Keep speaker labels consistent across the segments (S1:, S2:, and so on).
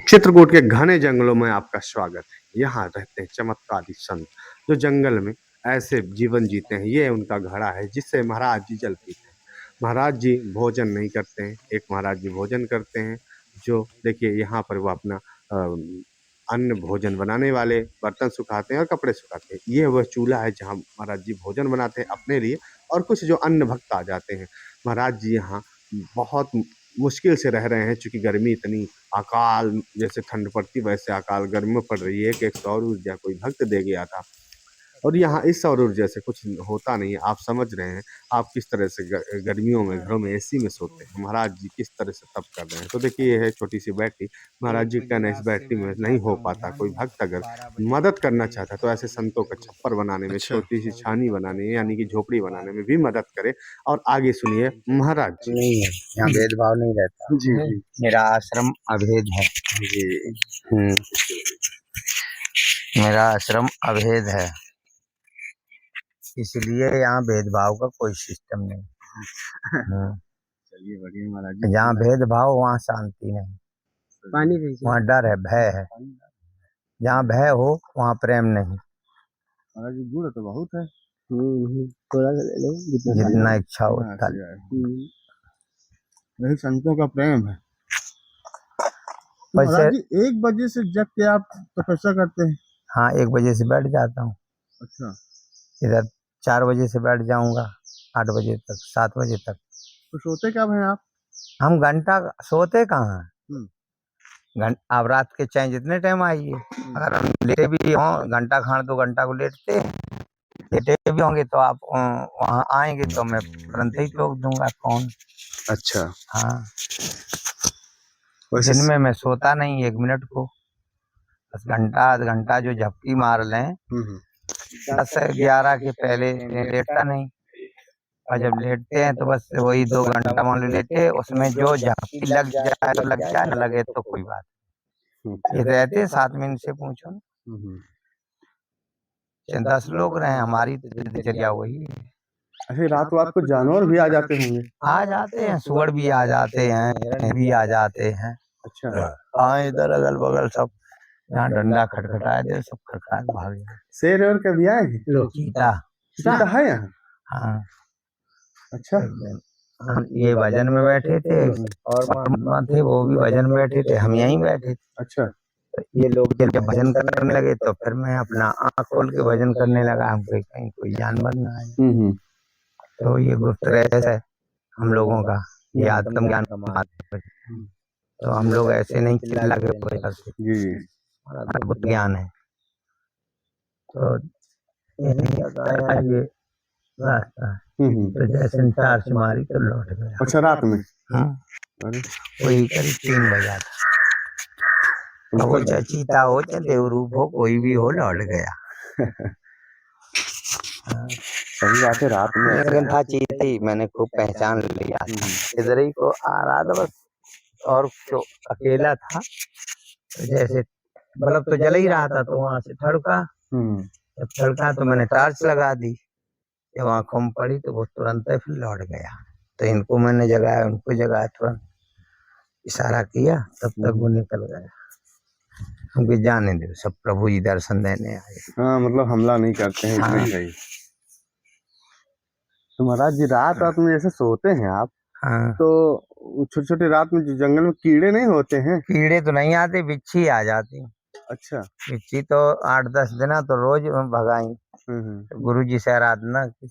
S1: चित्रकूट के घने जंगलों में आपका स्वागत है। यहाँ रहते हैं चमत्कारी संत जो जंगल में ऐसे जीवन जीते हैं। ये उनका घड़ा है जिससे महाराज जी जल पीते हैं। महाराज जी भोजन नहीं करते हैं। एक महाराज जी भोजन करते हैं जो देखिए यहाँ पर वो अपना अन्न भोजन बनाने वाले बर्तन सुखाते हैं और कपड़े सुखाते हैं। ये वह चूल्हा है जहाँ महाराज जी भोजन बनाते हैं अपने लिए और कुछ जो अन्न भक्त आ जाते हैं। महाराज जी यहाँ बहुत मुश्किल से रह रहे हैं चूंकि गर्मी इतनी अकाल जैसे ठंड पड़ती वैसे अकाल गर्मी में पड़ रही है कि एक सौर ऊर्जा कोई भक्त दे गया था और यहाँ इस सौर ऊर्जा से कुछ होता नहीं है। आप समझ रहे हैं आप किस तरह से गर्मियों में घरों में एसी में सोते हैं। महाराज जी किस तरह से तप कर रहे हैं। तो देखिए ये है छोटी सी बैटरी। महाराज जी का इस बैटरी में नहीं हो पाता। कोई भक्त अगर मदद करना चाहता है तो ऐसे संतों का छप्पर बनाने में
S2: अच्छा।
S1: छोटी सी छानी बनाने में यानी कि झोपड़ी बनाने में भी मदद करे। और आगे सुनिए महाराज जी।
S3: नहीं है, यहाँ भेदभाव नहीं रहता।
S1: जी जी
S3: मेरा आश्रम अभेद है।
S1: जी
S3: मेरा आश्रम अभेद है, इसलिए यहाँ भेदभाव का कोई सिस्टम नहीं।
S1: चलिए बढ़िया महाराज जी।
S3: जहाँ भेदभाव वहाँ शांति नहीं,
S2: पानी
S3: वहाँ डर है, भय है। जहाँ भय हो वहाँ प्रेम नहीं।
S1: महाराज जी गुड़ तो बहुत है।
S2: थोड़ा सा ले लो
S3: जितना इच्छा हो उतना ले।
S1: यही संतों का प्रेम है।
S3: वैसे
S1: महाराज जी 1 बजे से जग के आप तपस्या करते हैं।
S3: हाँ, 1 बजे से बैठ जाता हूँ।
S1: अच्छा।
S3: इधर 4 बजे से बैठ जाऊंगा 8 बजे तक, 7 बजे तक।
S1: तो सोते कब हैं आप?
S3: हम घंटा सोते कहाँ
S1: हम्म।
S3: हैं? आप रात के चाहे जितने टाइम आइए, अगर हम लेटे भी हों घंटा खान 2 घंटा को लेटते भी होंगे तो आप वहाँ आएंगे तो मैं तुरंत ही ठोक दूंगा फोन।
S1: अच्छा।
S3: हाँ,
S1: वैसे
S3: दिन में मैं सोता नहीं 1 मिनट को, बस घंटा आध घंटा जो झपकी मार लें। 10 से 11 के पहले लेटता नहीं, और जब लेटते हैं तो बस वही 2 घंटा मान लो लेटे, उसमें जो झपकी लग जाए तो लग जाए, न लगे तो कोई बात नहीं। ये रहते हैं 7 मिनट से पूछो ना, 10 लोग रहे, हमारी दिनचर्या वही है।
S1: अच्छा रात को जानवर भी आ जाते होंगे।
S3: आ जाते हैं, सुअर भी आ जाते हैं, हिरण भी आ जाते हैं।
S1: अच्छा।
S3: हाँ, इधर अगल बगल सब, जहाँ डंडा खटखटाए दे सब खटखटा के भाग जाए।
S1: शेर और कभी आए हैं?
S3: चीता
S1: चीता है यहाँ?
S3: हाँ।
S1: अच्छा।
S3: हम ये भजन में बैठे थे और महात्मा थे वो भी भजन में बैठे थे, हम यहीं बैठे थे।
S1: अच्छा।
S3: तो ये लोग जब भजन करने लगे तो फिर मैं अपना आँख खोल के भजन करने लगा। हम कहीं कोई जानवर ना आए। तो ये गुप्त रहस्य है हम लोगों का, ये आत्मज्ञान का मार्ग है। तो हम लोग ऐसे नहीं चिल्ला के वजह से,
S1: जी
S3: हमारा गुप्त ज्ञान है। तो यही बताया ये रास्ता है। तो जैसे टार्च मारी तो लौट गया।
S1: अच्छा रात में?
S3: अरे वही करीब 3 बजा था। वो चाहे चीता हो चाहे देवरूप हो, कोई भी हो, लौट गया।
S1: सही बात है। रात में
S3: लेकिन था चीता ही, मैंने खूब पहचान लिया। इधर ही को आ रहा था बस, और जो अकेला था तो जैसे बल्ब तो जल ही रहा था तो वहां से ठड़का। जब ठड़का तो मैंने टार्च लगा दी, जब आंखों में पड़ी तो वो तुरंत ही फिर लौट गया। तो इनको मैंने जगाया, उनको जगाया, तुरंत इशारा किया, तब तक वो निकल गया। हमको जाने दो, सब प्रभु जी दर्शन देने आए।
S1: हाँ मतलब हमला नहीं करते हैं।
S3: हाँ।
S1: इतना ही। तो महाराज जी रात में जैसे सोते हैं आप,
S3: हाँ।
S1: तो छोटे छोटे रात में जो जंगल में कीड़े नहीं होते हैं?
S3: कीड़े तो नहीं आते, बिच्छी आ जाती।
S1: अच्छा।
S3: बिच्छी तो 8-10 दिन तो रोज भगाई। तो गुरु जी से आराधना की,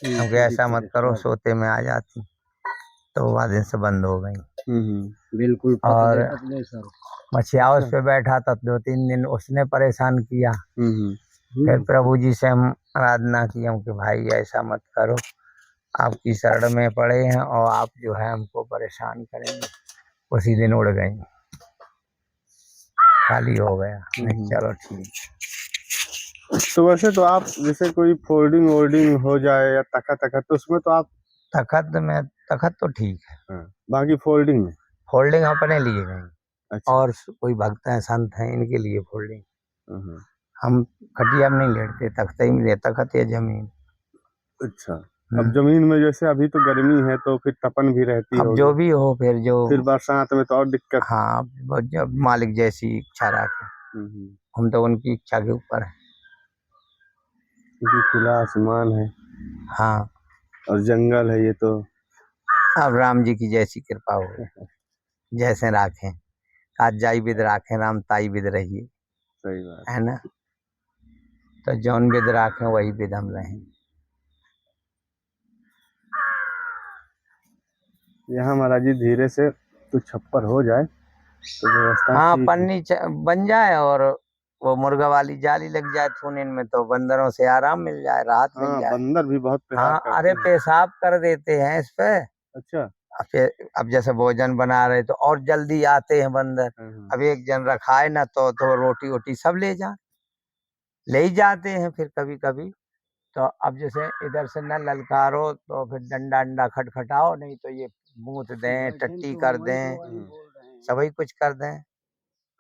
S3: हमको ऐसा मत करो, सोते में आ जाती, तो वह दिन से बंद हो गई।
S2: बिल्कुल।
S3: और मछिया उस पे बैठा था 2-3 दिन, उसने परेशान किया। फिर प्रभु जी से हम आराधना की, हम कि भाई ऐसा मत करो, आपकी शरण में पड़े हैं और आप जो है हमको परेशान करेंगे। उसी दिन उड़ गई, खाली हो गया। नहीं चलो ठीक।
S1: तो वैसे तो आप जैसे कोई फोल्डिंग वोल्डिंग हो जाए या तखत तखत तो उसमें तो आप
S3: तखत तो ठीक है।
S1: हाँ। बाकी फोल्डिंग में
S3: फोल्डिंग अपने लिए नहीं।
S1: अच्छा।
S3: और कोई भक्त हैं, संत हैं, इनके लिए फोल्डिंग। हम खटिया में नहीं लेटते, तख्ते में लेता, तखत या जमीन।
S1: अच्छा। अब जमीन में जैसे अभी तो गर्मी है तो फिर तपन भी रहती
S3: अब
S1: होगी।
S3: जो भी हो फिर जो
S1: फिर बरसात में तो और दिक्कत।
S3: हाँ वो जब मालिक जैसी इच्छा रखे, हम तो उनकी इच्छा के ऊपर है।
S1: क्योंकि खुला आसमान है
S3: हाँ
S1: और जंगल है ये तो।
S3: अब राम जी की जैसी कृपा हो, जैसे राखें, आज जाई विद राखें राम ताई विद रहिए,
S1: सही बात
S3: है ना। तो जौन विद राखें वही विद हम रहें।
S1: यहाँ महाराज जी धीरे से तो छप्पर हो जाए तो व्यवस्था
S3: हाँ
S1: ठीक है।
S3: पन्नी बन जाए और वो मुर्गा वाली जाली लग जाए थूनिन में तो बंदरों से आराम मिल जाए, राहत मिल
S1: हाँ
S3: जाए।
S1: बंदर भी बहुत पेशाब
S3: हाँ
S1: करते
S3: अरे
S1: हैं।
S3: पेशाब कर देते हैं इस पे।
S1: अच्छा।
S3: अब जैसे भोजन बना रहे तो और जल्दी आते हैं बंदर। अब एक जन रखा है ना तो रोटी वोटी सब ले ही जाते हैं फिर कभी कभी। तो अब जैसे इधर से न ललकारो तो फिर डंडा अंडा खटखटाओ, नहीं तो ये मूत दें, टट्टी कर दें, सभी कुछ कर दें।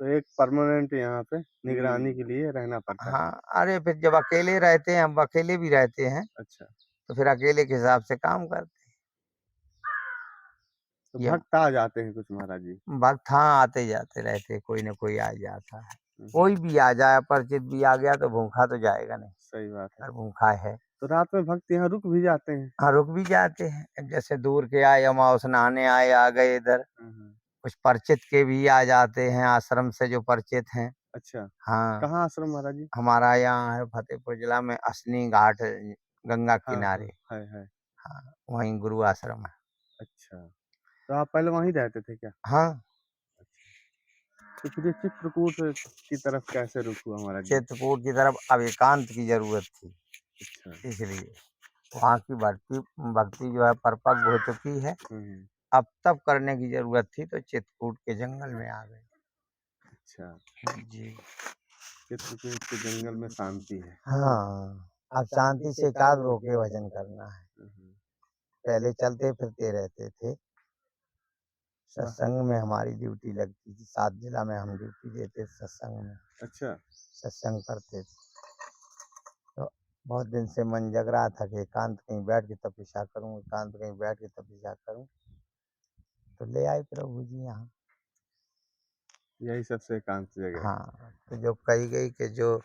S1: तो एक परमानेंट यहाँ पे निगरानी के लिए रहना पड़ता है।
S3: हाँ अरे फिर जब अकेले रहते हैं, हम अकेले भी रहते हैं,
S1: अच्छा।
S3: तो फिर अकेले के हिसाब से काम करते
S1: तो
S3: हैं।
S1: भक्त आ जाते हैं कुछ महाराज जी।
S3: भक्त हाँ आते जाते रहते, कोई न कोई आ जाता है। कोई भी आ जाए, परिचित भी आ गया तो भूखा तो जाएगा नहीं।
S1: सही बात है।
S3: अगर भूखा है
S1: तो रात में भक्त यहाँ रुक भी जाते हैं।
S3: हाँ रुक भी जाते हैं। जैसे दूर के आए, अमावस नहाने आए, आ गए इधर। कुछ परिचित के भी आ जाते हैं, आश्रम से जो परिचित हैं।
S1: अच्छा।
S3: हाँ
S1: कहाँ आश्रम महाराज जी?
S3: हमारा यहाँ है फतेहपुर जिला में असनी घाट गंगा
S1: हाँ,
S3: किनारे।
S1: है।
S3: हाँ वहीं गुरु आश्रम है।
S1: अच्छा। तो आप पहले वहीं रहते थे क्या?
S3: हाँ
S1: तो फिर ये चित्रकूट की तरफ कैसे रुक हुआ महाराज जी?
S3: चित्रकूट की तरफ अब एकांत की जरूरत थी,
S1: अच्छा।
S3: इसलिए वहाँ की भक्ति जो है परिपक्व हो चुकी है। अब तब करने की जरूरत थी तो चित्रकूट के जंगल में आ गए।
S1: अच्छा।
S3: जी
S1: चित्रकूट के जंगल में शांति है।
S3: हाँ अब शांति से एकाग्र होके भजन करना है। पहले चलते फिरते रहते थे, सत्संग में हमारी ड्यूटी लगती थी। 7 जिला में हम ड्यूटी देते सत्संग में।
S1: अच्छा।
S3: सत्संग करते थे तो बहुत दिन से मन जग रहा था कि एकांत कहीं बैठ के तपस्या करूं, एकांत कहीं बैठ के तपस्या करूं। तो ले आए प्रभु जी यहाँ।
S1: यही सबसे एकांत जगह।
S3: हाँ तो जो कही गई कि जो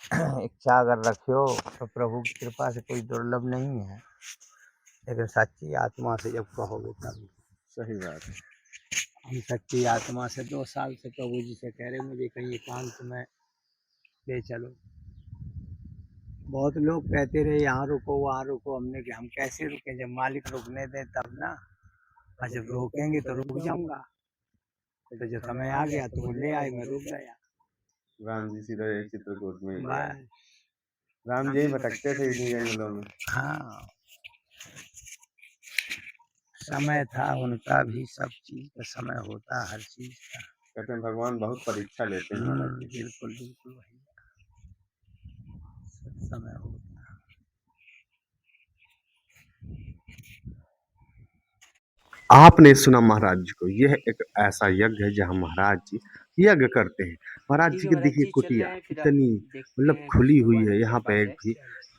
S3: इच्छा अगर रखियो तो प्रभु की कृपा से कोई दुर्लभ नहीं है, लेकिन सच्ची आत्मा से जब कहोगे तब।
S1: सही बात है।
S3: हम सच्ची आत्मा से 2 साल से प्रभु जी से कह रहे मुझे कहीं एकांत में ले चलो। बहुत लोग कहते रहे यहाँ रुको वहाँ रुको, हमने कि हम कैसे रुके, जब मालिक रुकने दे तब ना। और जब रोकेंगे तो रुक जाऊंगा। तो जब समय आ गया तो वो ले आए, मैं रुक गया।
S1: राम जी सीधा यही चित्रकूट में ही।
S3: बस
S1: राम जी भटकते थे इन्हीं जंगलों में।
S3: हाँ समय था उनका भी, सब चीज का समय होता है, हर चीज का।
S1: कहते हैं भगवान बहुत परीक्षा लेते हैं महाराज जी।
S3: बिल्कुल बिल्कुल वही सब समय होता है।
S1: आपने सुना महाराज जी को, यह एक ऐसा यज्ञ है जहाँ महाराज जी यज्ञ करते हैं। महाराज जी की देखिए कुटिया कितनी मतलब खुली हुई है, यहाँ पे एक भी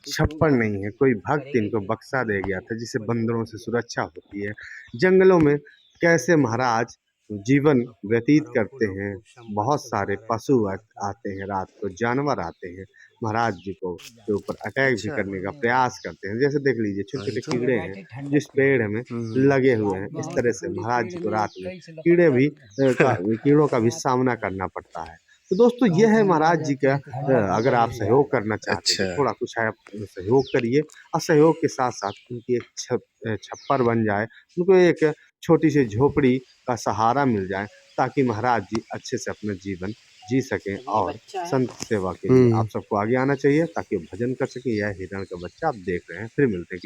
S1: छप्पर नहीं है। कोई भक्त इनको बक्सा दे गया था जिससे बंदरों से सुरक्षा होती है। जंगलों में कैसे महाराज जीवन व्यतीत करते हैं। बहुत सारे पशु आते हैं, रात को जानवर आते हैं, महाराज जी को के ऊपर अटैक भी करने का प्रयास करते हैं। जैसे देख लीजिए छोटे छोटे कीड़े हैं जिस पेड़ में लगे हुए हैं, इस तरह से महाराज जी को रात में कीड़ों का भी सामना करना पड़ता है। तो दोस्तों यह है महाराज जी का। अगर आप सहयोग करना चाहते हैं तो थोड़ा कुछ आप सहयोग करिए, और सहयोग के साथ साथ उनकी एक छप्पर बन जाए, उनको एक छोटी सी झोपड़ी का सहारा मिल जाए, ताकि महाराज जी अच्छे से अपना जीवन जी सकें और संत सेवा के लिए आप सबको आगे आना चाहिए ताकि भजन कर सकें। यह हिरण का बच्चा आप देख रहे हैं। फिर मिलते हैं किसी